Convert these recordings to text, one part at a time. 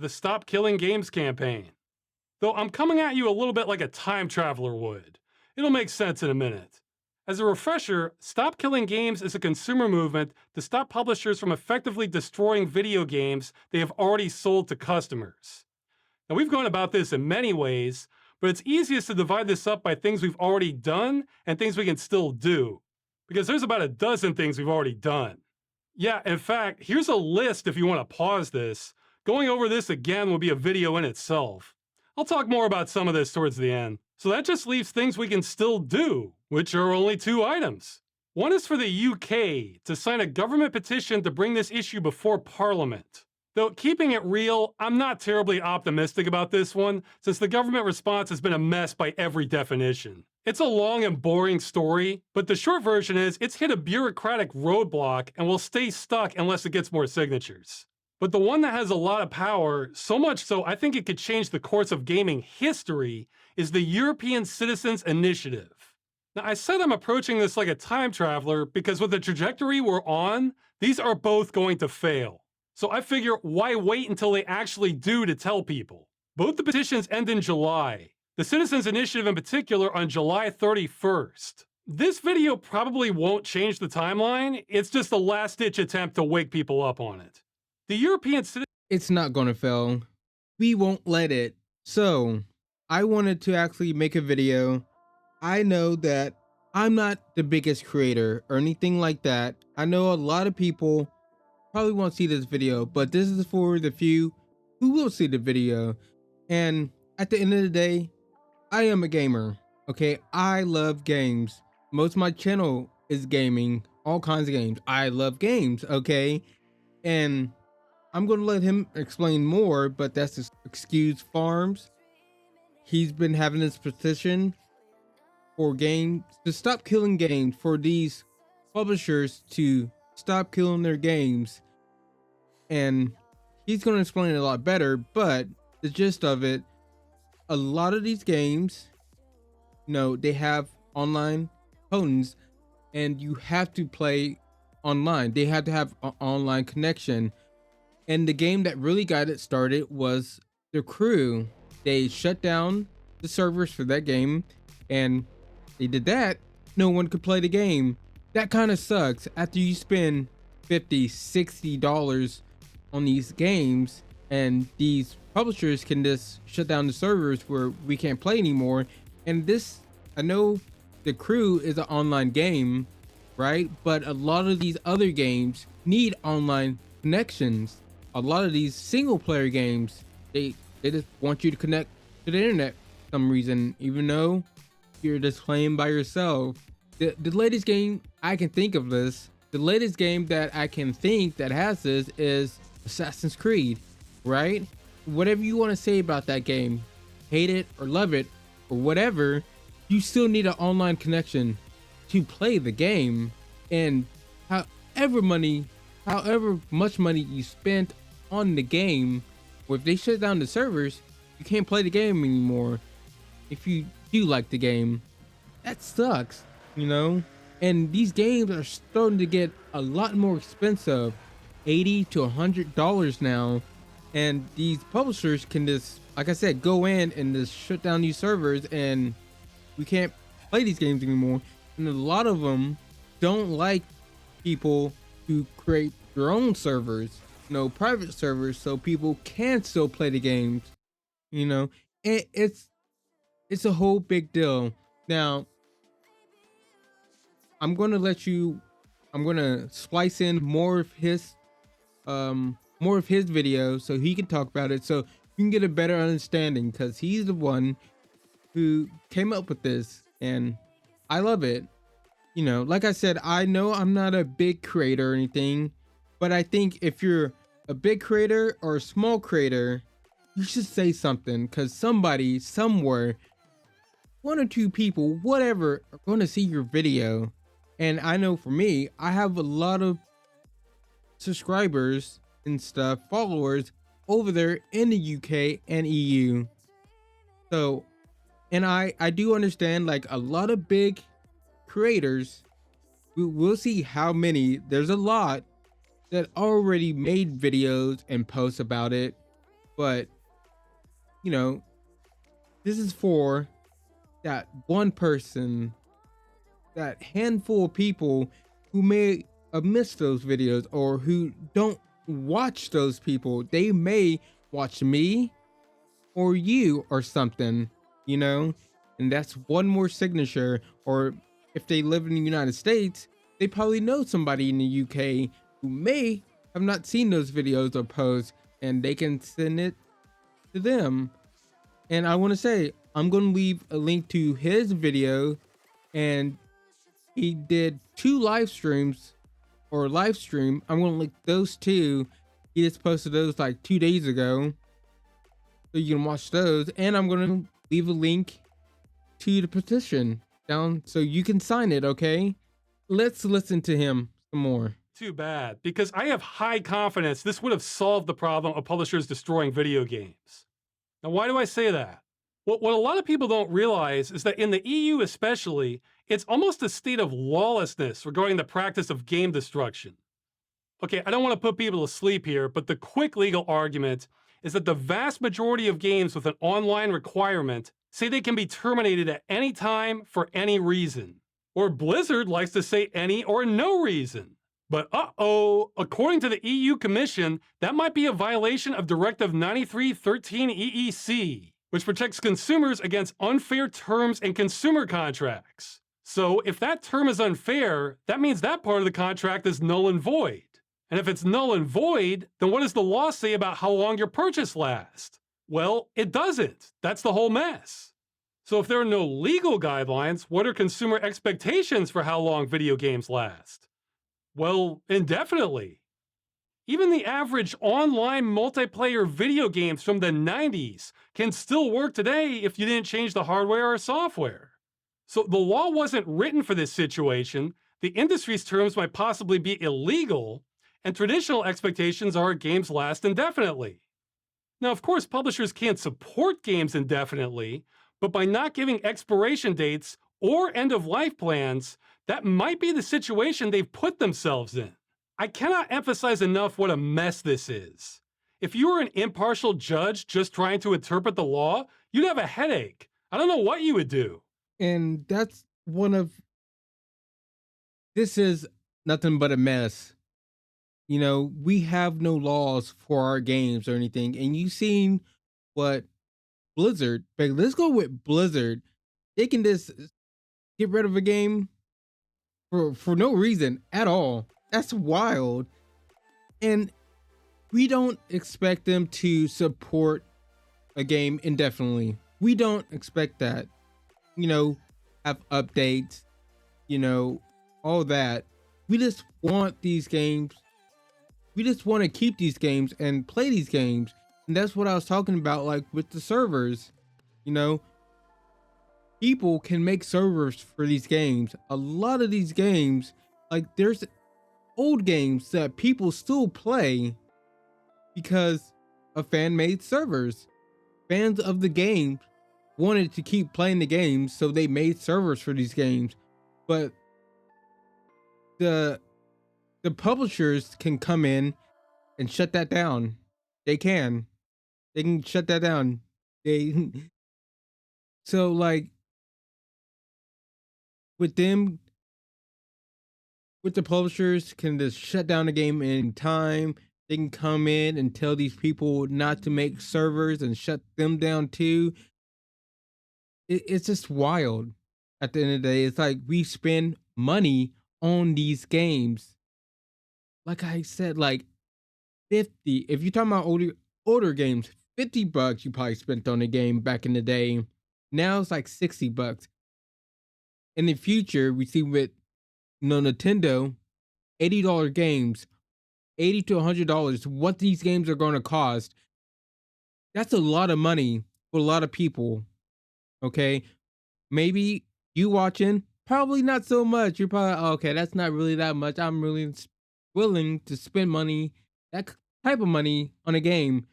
the Stop Killing Games campaign. Though I'm coming at you a little bit like a time traveler would. It'll make sense in a minute. As a refresher, Stop Killing Games is a consumer movement to stop publishers from effectively destroying video games they have already sold to customers. Now, we've gone about this in many ways, but it's easiest to divide this up by things we've already done and things we can still do, because there's about a dozen things we've already done. Yeah, in fact, here's a list if you want to pause this. Going over this again will be a video in itself. I'll talk more about some of this towards the end. So that just leaves things we can still do, which are only two items. One is for the UK to sign a government petition to bring this issue before Parliament. Though, keeping it real, I'm not terribly optimistic about this one, since the government response has been a mess by every definition. It's a long and boring story, but the short version is it's hit a bureaucratic roadblock and will stay stuck unless it gets more signatures. But the one that has a lot of power, so much so I think it could change the course of gaming history, is the European Citizens Initiative. Now, I said I'm approaching this like a time traveler because with the trajectory we're on, these are both going to fail. So I figure, why wait until they actually do to tell people? Both the petitions end in July. The Citizens Initiative in particular on July 31st. This video probably won't change the timeline. It's just a last-ditch attempt to wake people up on it. The European Citizens... It's not gonna fail. We won't let it. So, I wanted to actually make a video. I know that I'm not the biggest creator or anything like that. I know a lot of people probably won't see this video, but this is for the few who will see the video. And at the end of the day, I am a gamer. Okay, I love games. Most of my channel is gaming, all kinds of games. I love games, okay? And I'm gonna let him explain more, but that's his Excuse Farms. He's been having this petition for games to stop killing games, for these publishers to stop killing their games. And he's going to explain it a lot better, but the gist of it, a lot of these games, they have online components and you have to play online. They have to have an online connection. And the game that really got it started was The Crew. They shut down the servers for that game, and they did that, no one could play the game. That kind of sucks. After you spend $50-$60 on these games and these publishers can just shut down the servers where we can't play anymore. And this, I know The Crew is an online game, right? But a lot of these other games need online connections. A lot of these single player games, they just want you to connect to the internet for some reason, even though you're just playing by yourself. The latest game I can think of this, the latest game that I can think that has this is Assassin's Creed, right? Whatever you want to say about that game, hate it or love it or whatever, you still need an online connection to play the game. And however much money you spent on the game, or if they shut down the servers, you can't play the game anymore. If you do like the game, that sucks, and these games are starting to get a lot more expensive, $80 to $100 now. And these publishers can just, like I said, go in and just shut down these servers and we can't play these games anymore. And a lot of them don't like people to create their own servers, private servers, so people can still play the games. It's a whole big deal. Now, I'm gonna splice in more of his video so he can talk about it, so you can get a better understanding, because he's the one who came up with this and I love it. Like I said, I know I'm not a big creator or anything, but I think if you're a big creator or a small creator, you should say something, because somebody somewhere, one or two people, whatever, are going to see your video. And I know for me, I have a lot of subscribers and stuff, followers over there in the UK and EU. So, and I do understand, like, a lot of big creators, we'll see how many, there's a lot that already made videos and posts about it. But, you know, this is for that one person, that handful of people who may have missed those videos or who don't watch those people. They may watch me or you or something, you know, and that's one more signature. Or if they live in the United States, they probably know somebody in the UK who may have not seen those videos or posts, and they can send it to them. And I want to say, I'm going to leave a link to his video, and he did two live streams or live stream. I'm going to link those two. He just posted those like 2 days ago, so you can watch those. And I'm going to leave a link to the petition down so you can sign it. Okay, let's listen to him some more. Too bad, because I have high confidence this would have solved the problem of publishers destroying video games. Now, why do I say that? Well, what a lot of people don't realize is that in the EU especially, it's almost a state of lawlessness regarding the practice of game destruction. Okay, I don't want to put people to sleep here, but the quick legal argument is that the vast majority of games with an online requirement say they can be terminated at any time for any reason. Or Blizzard likes to say any or no reason. But according to the EU Commission, that might be a violation of Directive 93/13 EEC, which protects consumers against unfair terms and consumer contracts. So if that term is unfair, that means that part of the contract is null and void. And if it's null and void, then what does the law say about how long your purchase lasts? Well, it doesn't. That's the whole mess. So if there are no legal guidelines, what are consumer expectations for how long video games last? Well, indefinitely. Even the average online multiplayer video games from the 90s can still work today if you didn't change the hardware or software. So the law wasn't written for this situation. The industry's terms might possibly be illegal, and traditional expectations are games last indefinitely. Now, of course, publishers can't support games indefinitely, but by not giving expiration dates or end-of-life plans, that might be the situation they've put themselves in. I cannot emphasize enough what a mess this is. If you were an impartial judge just trying to interpret the law, you'd have a headache. I don't know what you would do. And that's one of, this is nothing but a mess. You know, we have no laws for our games or anything. And you've seen what Blizzard, but let's go with Blizzard. They can just get rid of a game for no reason at all. That's wild. And we don't expect them to support a game indefinitely. We don't expect that. You know, have updates, you know, all that. We just want these games. We just want to keep these games and play these games. And that's what I was talking about, like with the servers. You know, people can make servers for these games. A lot of these games, like there's old games that people still play because of fan-made servers. Fans of the game wanted to keep playing the games, so they made servers for these games. But the publishers can come in and shut that down. They can shut that down. They so like with them, with the publishers can just shut down the game in time. They can come in and tell these people not to make servers and shut them down too. It's just wild. At the end of the day, it's like we spend money on these games. Like I said, like 50. If you're talking about older games, $50 you probably spent on a game back in the day. Now it's like $60. In the future, we see with Nintendo, $80 games, $80 to $100. What these games are going to cost? That's a lot of money for a lot of people. Okay, maybe you watching, probably not so much. You're probably okay. That's not really that much. I'm really willing to spend money, that type of money, on a game.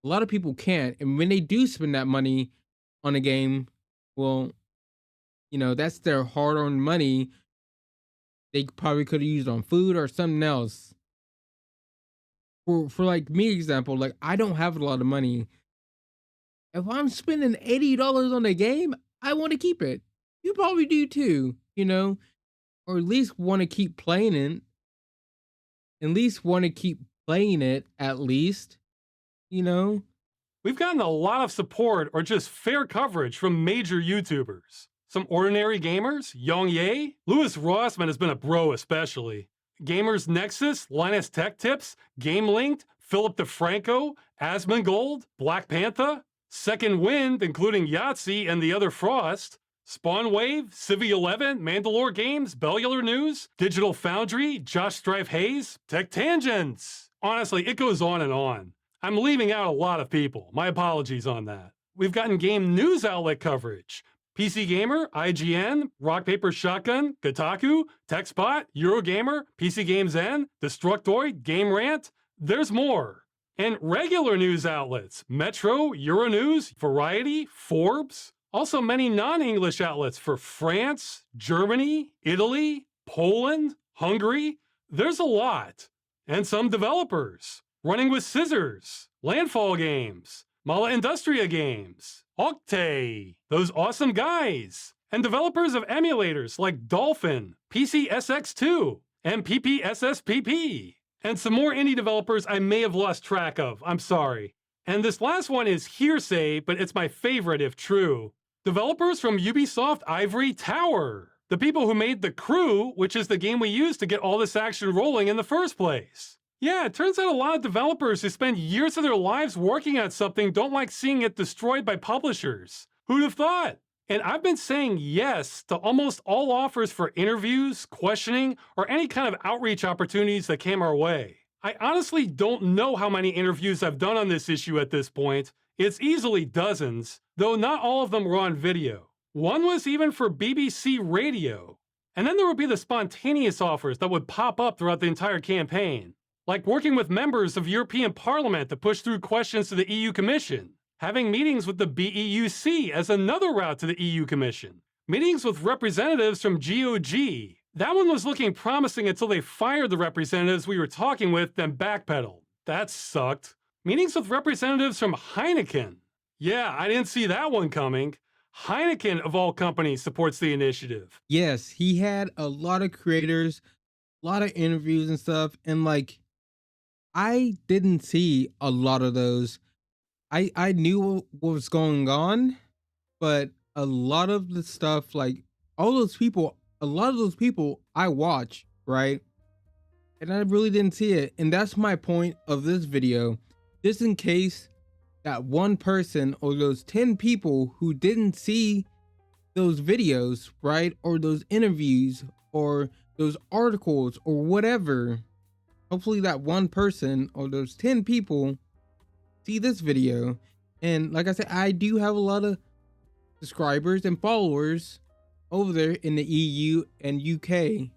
A lot of people can't, and when they do spend that money on a game, well, you know, that's their hard-earned money. They probably could have used on food or something else. For like me, example, like I don't have a lot of money. If I'm spending $80 on a game, I want to keep it. You probably do too, or at least want to keep playing it. At least want to keep playing it, at least, you know? We've gotten a lot of support or just fair coverage from major YouTubers. Some ordinary gamers, Yong Ye, Lewis Rossman has been a bro especially. Gamers Nexus, Linus Tech Tips, Game Linked, Philip DeFranco, Asmongold, Black Panther, Second Wind, including Yahtzee and the other Frost, Spawn Wave, Civi 11, Mandalore Games, Bellular News, Digital Foundry, Josh Strife Hayes, Tech Tangents. Honestly, it goes on and on. I'm leaving out a lot of people. My apologies on that. We've gotten game news outlet coverage. PC Gamer, IGN, Rock Paper Shotgun, Kotaku, TechSpot, Eurogamer, PC Games N, Destructoid, Game Rant. There's more. And regular news outlets, Metro, Euronews, Variety, Forbes. Also many non-English outlets for France, Germany, Italy, Poland, Hungary. There's a lot. And some developers. Running with Scissors, Landfall Games, Mala Industria Games, Octay, those awesome guys, and developers of emulators like Dolphin, PCSX2, and PPSSPP, and some more indie developers I may have lost track of, I'm sorry. And this last one is hearsay, but it's my favorite if true. Developers from Ubisoft Ivory Tower, the people who made The Crew, which is the game we used to get all this action rolling in the first place. Yeah, it turns out a lot of developers who spend years of their lives working on something don't like seeing it destroyed by publishers. Who'd have thought? And I've been saying yes to almost all offers for interviews, questioning, or any kind of outreach opportunities that came our way. I honestly don't know how many interviews I've done on this issue at this point. It's easily dozens, though not all of them were on video. One was even for BBC Radio. And then there would be the spontaneous offers that would pop up throughout the entire campaign. Like working with members of European Parliament to push through questions to the EU Commission, having meetings with the BEUC as another route to the EU Commission, meetings with representatives from GOG. That one was looking promising until they fired the representatives we were talking with, then backpedaled. That sucked. Meetings with representatives from Heineken. Yeah, I didn't see that one coming. Heineken, of all companies, supports the initiative. Yes, he had a lot of creators, a lot of interviews and stuff, and I didn't see a lot of those. I knew what was going on, but a lot of the stuff, all those people, a lot of those people I watch, right? And I really didn't see it. And that's my point of this video. Just in case that one person or those 10 people who didn't see those videos, right? Or those interviews or those articles or whatever. Hopefully that one person or those 10 people see this video. And like I said, I do have a lot of subscribers and followers over there in the EU and UK.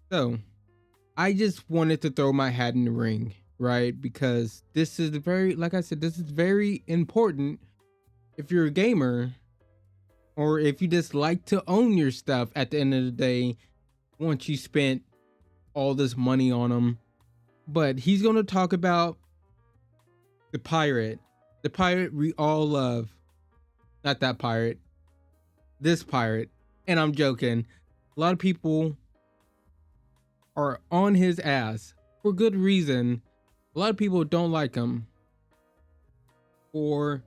So I just wanted to throw my hat in the ring, right? Because this is very, like I said, this is very important if you're a gamer or if you just like to own your stuff at the end of the day once you spent all this money on them. But he's going to talk about the pirate we all love. Not that pirate, this pirate. And I'm joking. A lot of people are on his ass for good reason. A lot of people don't like him for,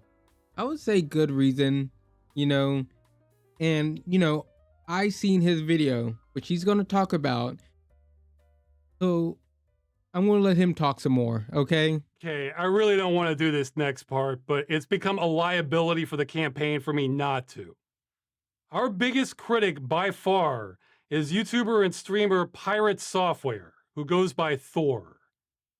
I would say, good reason, and I seen his video, which he's going to talk about. So I'm going to let him talk some more, okay? Okay, I really don't want to do this next part, but it's become a liability for the campaign for me not to. Our biggest critic by far is YouTuber and streamer Pirate Software, who goes by Thor.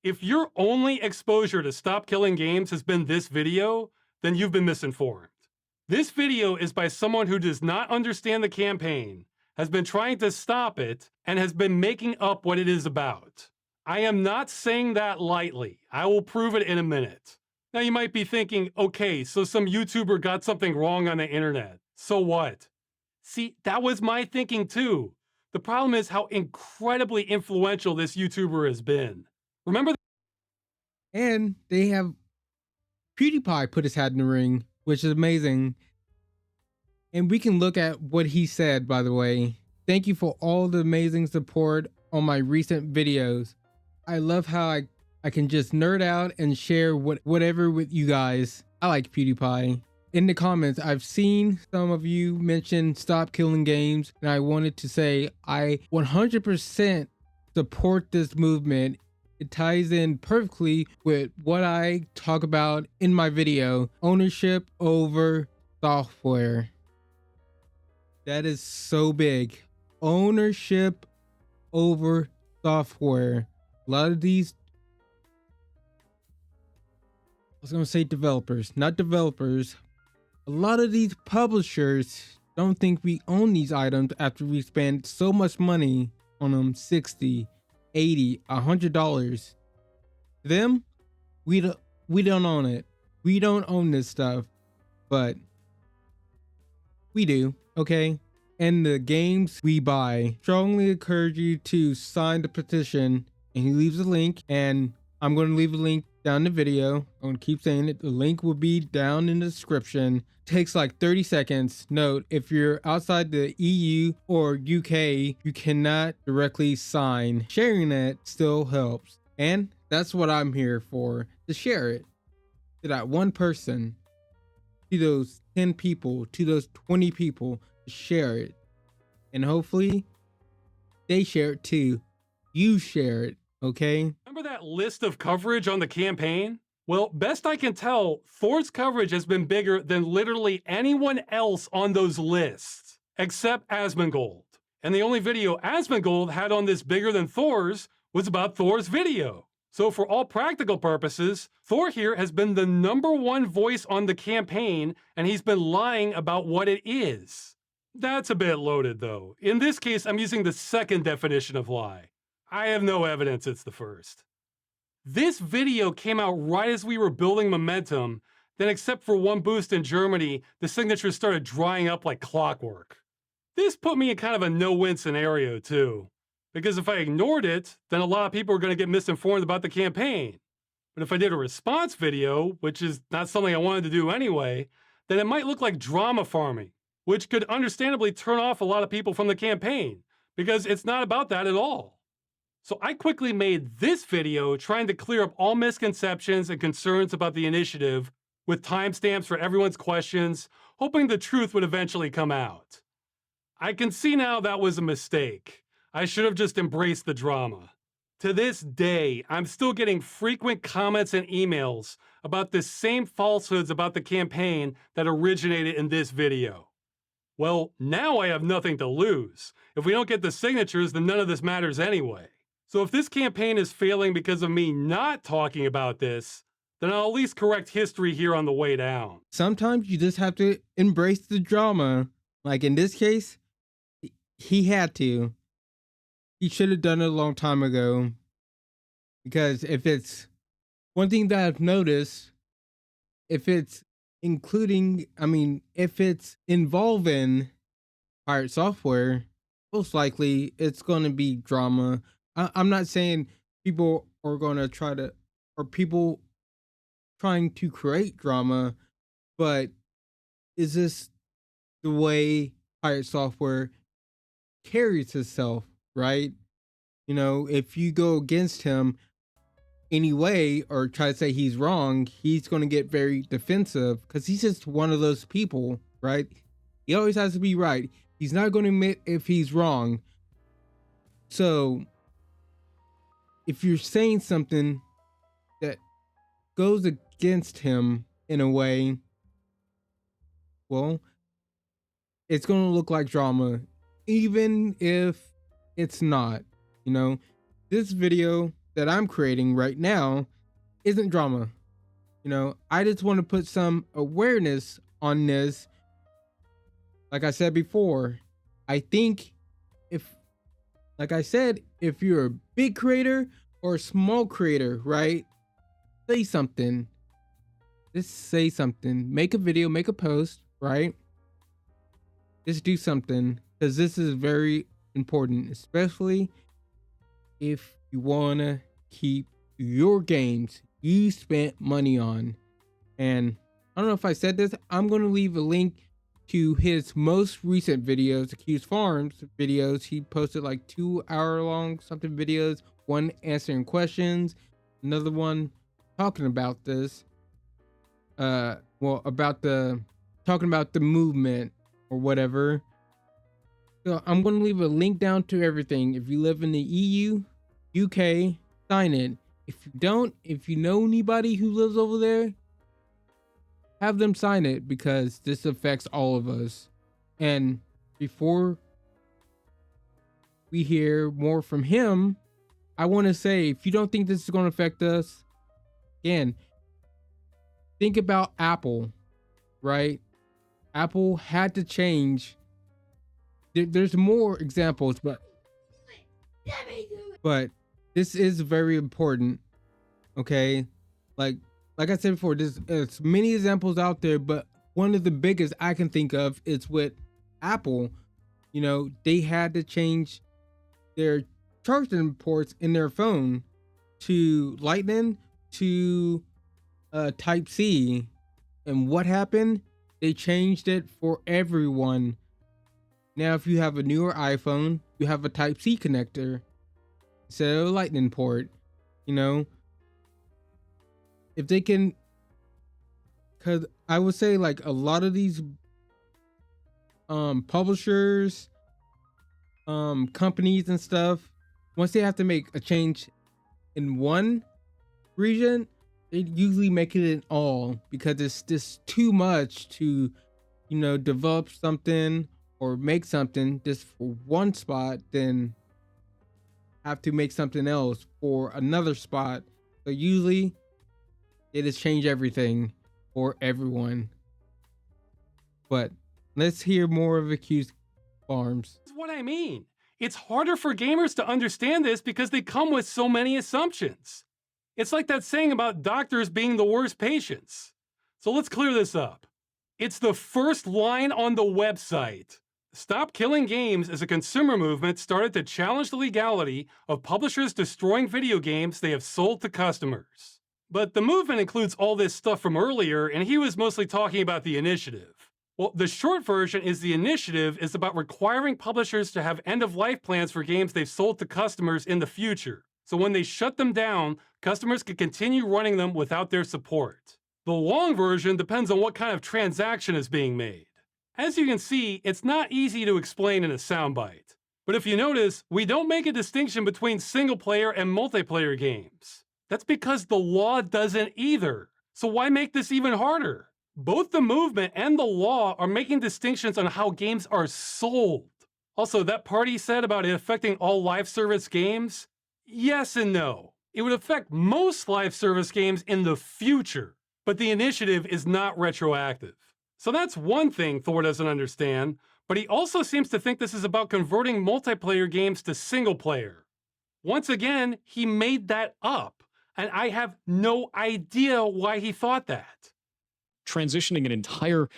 If your only exposure to Stop Killing Games has been this video, then you've been misinformed. This video is by someone who does not understand the campaign, has been trying to stop it, and has been making up what it is about. I am not saying that lightly. I will prove it in a minute. Now you might be thinking, okay, so some YouTuber got something wrong on the internet. So what? See, that was my thinking too. The problem is how incredibly influential this YouTuber has been. Remember? And they have PewDiePie put his hat in the ring which is amazing. And we can look at what he said, by the way. Thank you for all the amazing support on my recent videos. I love how I can just nerd out and share whatever with you guys. I like PewDiePie. In the comments, I've seen some of you mention stop killing games, and I wanted to say I 100% support this movement. It ties in perfectly with what I talk about in my video, ownership over software. That is so big. Ownership over software. A lot of these, I was going to say developers, not developers. A lot of these publishers don't think we own these items after we spend so much money on them, $60, $80, $100. To them, we don't own it. We don't own this stuff, but we do, okay? And the games we buy. Strongly encourage you to sign the petition, and he leaves a link, and I'm going to leave a link down in the video. I'm going to keep saying it. The link will be down in the description. Takes like 30 seconds. Note, if you're outside the EU or UK, you cannot directly sign. Sharing it still helps. And that's what I'm here for, to share it to that one person, to those 10 people, to those 20 people, to share it. And hopefully they share it too. You share it, okay? Remember that list of coverage on the campaign? Well, best I can tell, Thor's coverage has been bigger than literally anyone else on those lists, except Asmongold. And the only video Asmongold had on this bigger than Thor's was about Thor's video. So for all practical purposes, Thor here has been the #1 voice on the campaign, and he's been lying about what it is. That's a bit loaded though. In this case, I'm using the second definition of lie. I have no evidence it's the first. This video came out right as we were building momentum, then except for one boost in Germany, the signatures started drying up like clockwork. This put me in kind of a no-win scenario too, because if I ignored it, then a lot of people were going to get misinformed about the campaign. But if I did a response video, which is not something I wanted to do anyway, then it might look like drama farming, which could understandably turn off a lot of people from the campaign, because it's not about that at all. So I quickly made this video trying to clear up all misconceptions and concerns about the initiative with timestamps for everyone's questions, hoping the truth would eventually come out. I can see now that was a mistake. I should have just embraced the drama. To this day, I'm still getting frequent comments and emails about the same falsehoods about the campaign that originated in this video. Well, now I have nothing to lose. If we don't get the signatures, then none of this matters anyway. So if this campaign is failing because of me not talking about this, then I'll at least correct history here on the way down. Sometimes you just have to embrace the drama. Like in this case, he had to. He should have done it a long time ago. Because if it's one thing that I've noticed, if it's if it's involving pirate software, most likely it's going to be drama. I'm not saying people are going to people trying to create drama, but is this the way pirate software carries itself, right? You know, if you go against him anyway or try to say he's wrong, he's going to get very defensive because he's just one of those people, right? He always has to be right. He's not going to admit if he's wrong. So if you're saying something that goes against him in a way, well, it's going to look like drama, even if it's not. You know, this video that I'm creating right now isn't drama. You know, I just want to put some awareness on this. Like I said before, I think if you're a big creator or a small creator, right? Say something. Just say something. Make a video, make a post, right? Just do something, because this is very important, especially if you want to keep your games you spent money on. And I don't know if I said this. I'm going to leave a link to his most recent videos, Accused Farms videos. He posted like 2 hour long something videos, one answering questions, another one talking about this. About the talking about the movement or whatever. So I'm going to leave a link down to everything. If you live in the EU, UK, sign it. If you don't, if you know anybody who lives over there, have them sign it, because this affects all of us. And before we hear more from him, I want to say, if you don't think this is going to affect us, again, think about Apple, right? Apple had to change. There's more examples, but this is very important. Okay, like I said before, there's many examples out there, but one of the biggest I can think of is with Apple. You know, they had to change their charging ports in their phone to Lightning to Type C, and what happened? They changed it for everyone. Now, if you have a newer iPhone, you have a Type C connector instead of a Lightning port. You know, if they can, because I would say like a lot of these publishers, companies and stuff, once they have to make a change in one region, they usually make it in all, because it's just too much to, you know, develop something or make something just for one spot, then have to make something else for another spot. So usually they just change everything for everyone. But let's hear more of Accused Farms. That's what I mean. It's harder for gamers to understand this because they come with so many assumptions. It's like that saying about doctors being the worst patients. So let's clear this up. It's the first line on the website. Stop Killing Games is a consumer movement started to challenge the legality of publishers destroying video games they have sold to customers. But the movement includes all this stuff from earlier, and he was mostly talking about the initiative. Well, the short version is the initiative is about requiring publishers to have end-of-life plans for games they've sold to customers in the future. So when they shut them down, customers can continue running them without their support. The long version depends on what kind of transaction is being made. As you can see, it's not easy to explain in a soundbite. But if you notice, we don't make a distinction between single-player and multiplayer games. That's because the law doesn't either. So why make this even harder? Both the movement and the law are making distinctions on how games are sold. Also, that part he said about it affecting all live service games, yes and no. It would affect most live service games in the future, but the initiative is not retroactive. So that's one thing Thor doesn't understand, but he also seems to think this is about converting multiplayer games to single player. Once again, he made that up, and I have no idea why he thought that. Transitioning an entire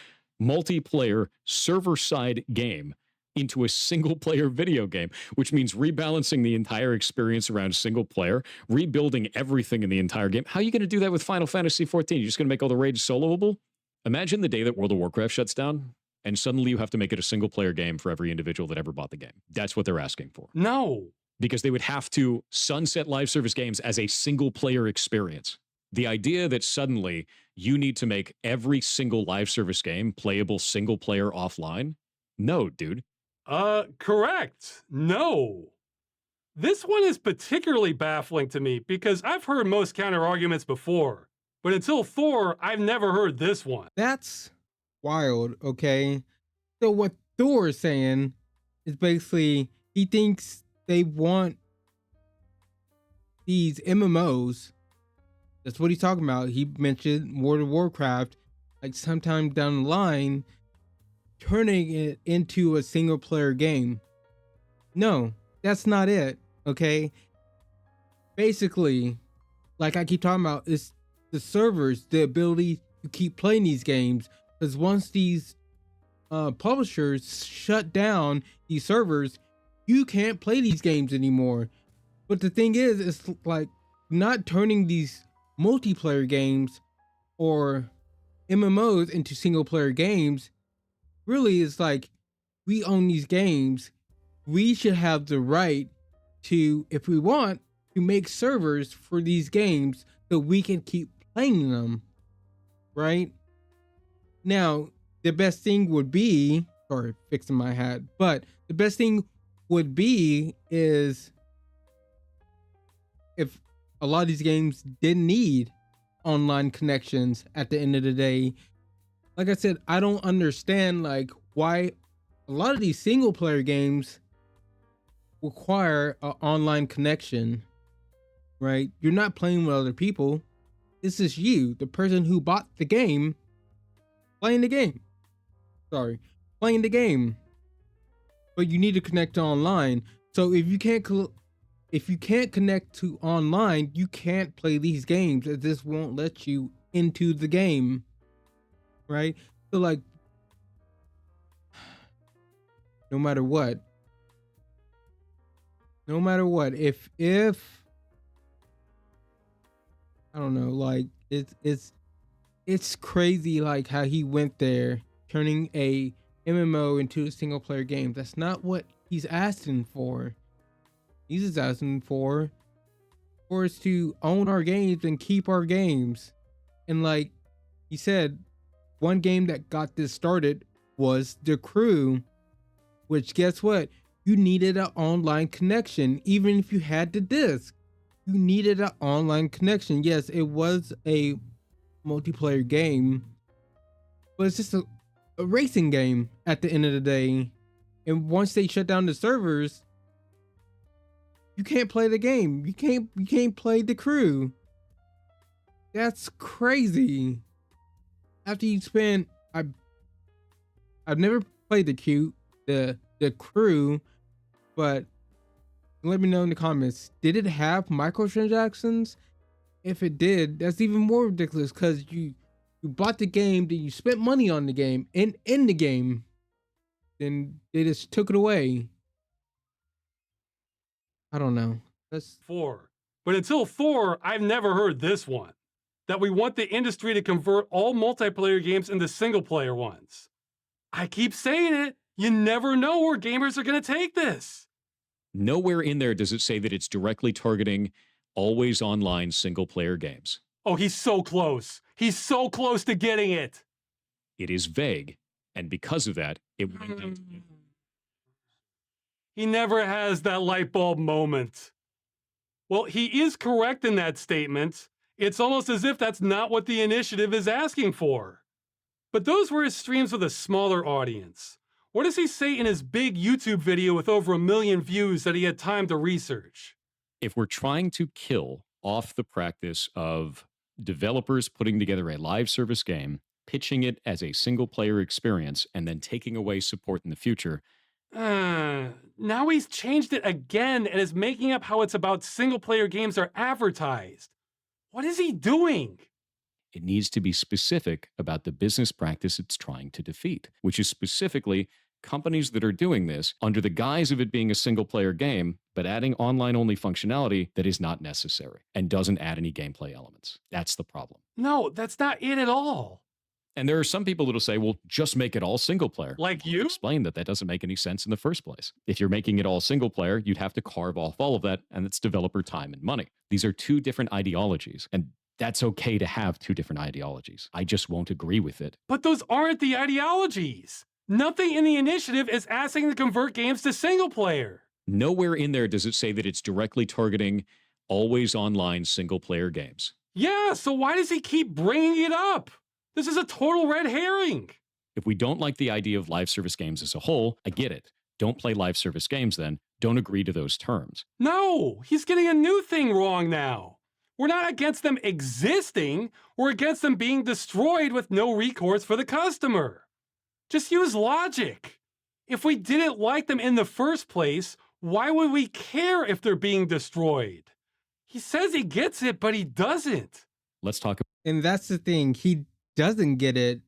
multiplayer server-side game into a single-player video game, which means rebalancing the entire experience around single player, rebuilding everything in the entire game. How are you going to do that with Final Fantasy XIV? You're just going to make all the raids soloable? Imagine the day that World of Warcraft shuts down, and suddenly you have to make it a single-player game for every individual that ever bought the game. That's what they're asking for. No. Because they would have to sunset live service games as a single-player experience. The idea that suddenly you need to make every single live service game playable single player offline? No, dude. Correct. No. This one is particularly baffling to me because I've heard most counter arguments before, but until Thor, I've never heard this one. That's wild, okay? So what Thor is saying is basically he thinks they want these MMOs. That's what he's talking about. He mentioned World of Warcraft, like sometime down the line, turning it into a single player game. No, that's not it. Okay. Basically, like I keep talking about, it's the servers, the ability to keep playing these games. Because once these publishers shut down these servers, you can't play these games anymore. But the thing is, it's like not turning these multiplayer games or MMOs into single player games really is like, we own these games. We should have the right to, if we want, to make servers for these games so we can keep playing them, right? Now, the best thing would be, sorry, fixing my hat, but the best thing would be is if a lot of these games didn't need online connections at the end of the day. Like I said, I don't understand like why a lot of these single player games require an online connection, right? You're not playing with other people. This is you, the person who bought the game, playing the game. Sorry, playing the game. But you need to connect to online. So if you can't connect to online, you can't play these games, as this won't let you into the game, right? So like, no matter what, if I don't know, like it's crazy like how he went there turning a MMO into a single player game. That's not what he's asking for. He's just asking for us to own our games and keep our games. And like he said, one game that got this started was The Crew, which guess what? You needed an online connection. Even if you had the disc, you needed an online connection. Yes, it was a multiplayer game, but it's just a racing game at the end of the day. And once they shut down the servers, you can't play the game. You can't play The Crew. That's crazy. After you spend, I've never played the Crew, but let me know in the comments. Did it have microtransactions? If it did, that's even more ridiculous because you bought the game, then you spent money on the game and in the game, then they just took it away. I don't know. That's 4. But until Thor, I've never heard this one. That we want the industry to convert all multiplayer games into single player ones. I keep saying it. You never know where gamers are going to take this. Nowhere in there does it say that it's directly targeting always online single player games. Oh, he's so close. He's so close to getting it. It is vague, and because of that, it He never has that light bulb moment. Well, he is correct in that statement. It's almost as if that's not what the initiative is asking for. But those were his streams with a smaller audience. What does he say in his big YouTube video with over 1 million views that he had time to research? If we're trying to kill off the practice of developers putting together a live service game, pitching it as a single player experience, and then taking away support in the future. Now he's changed it again and is making up how it's about single player games are advertised. What is he doing? It needs to be specific about the business practice it's trying to defeat, which is specifically companies that are doing this under the guise of it being a single player game, but adding online only functionality that is not necessary and doesn't add any gameplay elements. That's the problem. No, that's not it at all. And there are some people that'll say, well, just make it all single player. Like you? Explain that doesn't make any sense in the first place. If you're making it all single player, you'd have to carve off all of that, and it's developer time and money. These are two different ideologies, and that's okay to have two different ideologies. I just won't agree with it. But those aren't the ideologies. Nothing in the initiative is asking to convert games to single player. Nowhere in there does it say that it's directly targeting always online single player games. Yeah, so why does he keep bringing it up? This is a total red herring. If we don't like the idea of live service games as a whole, I get it. Don't play live service games then. Don't agree to those terms. No, he's getting a new thing wrong now. We're not against them existing. We're against them being destroyed with no recourse for the customer. Just use logic. If we didn't like them in the first place, why would we care if they're being destroyed? He says he gets it, but he doesn't. Let's talk. And that's the thing. He doesn't get it.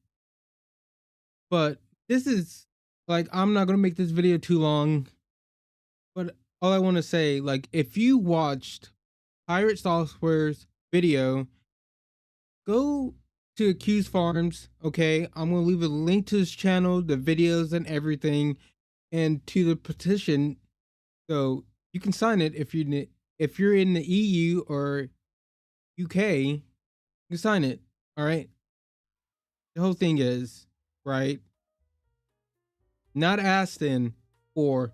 But this is like, I'm not going to make this video too long. But all I want to say, like, if you watched Pirate Software's video, go to Accuse Farms. Okay, I'm gonna leave a link to his channel, the videos and everything, and to the petition, so you can sign it if you're in the EU or UK. You can sign it. All right. The whole thing is right. Not asking for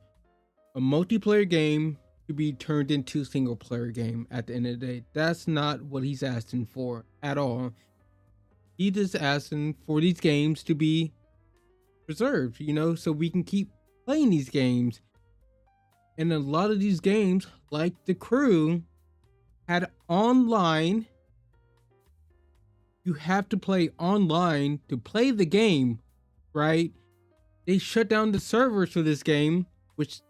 a multiplayer game to be turned into a single player game at the end of the day. That's not what he's asking for at all. He just asking for these games to be preserved, so we can keep playing these games. And a lot of these games, like The Crew, had online. You have to play online to play the game, right? They shut down the servers for this game, which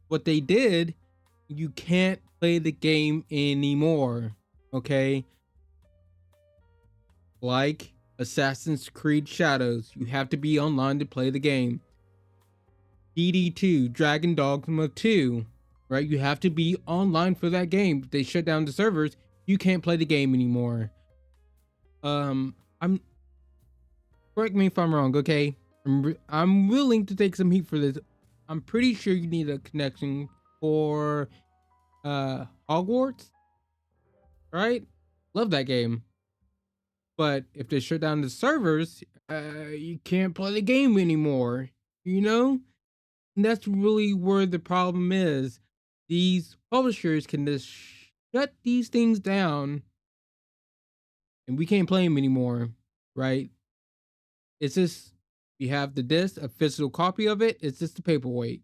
what they did, you can't play the game anymore. Okay. Like Assassin's Creed Shadows, you have to be online to play the game. DD2, Dragon Dogma 2, right? You have to be online for that game. They shut down the servers. You can't play the game anymore. I'm correct me if I'm wrong, okay? I'm willing to take some heat for this. I'm pretty sure you need a connection for Hogwarts, right? Love that game. But if they shut down the servers, you can't play the game anymore, And that's really where the problem is. These publishers can just shut these things down and we can't play them anymore, right? It's just, you have the disc, a physical copy of it, it's just the paperweight.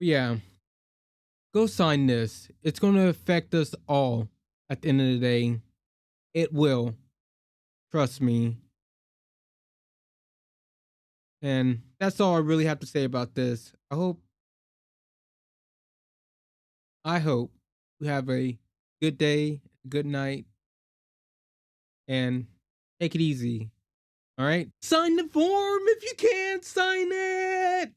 But yeah, go sign this. It's going to affect us all at the end of the day. It will. Trust me. And that's all I really have to say about this. I hope you have a good day, good night, and take it easy. All right? Sign the form if you can sign it.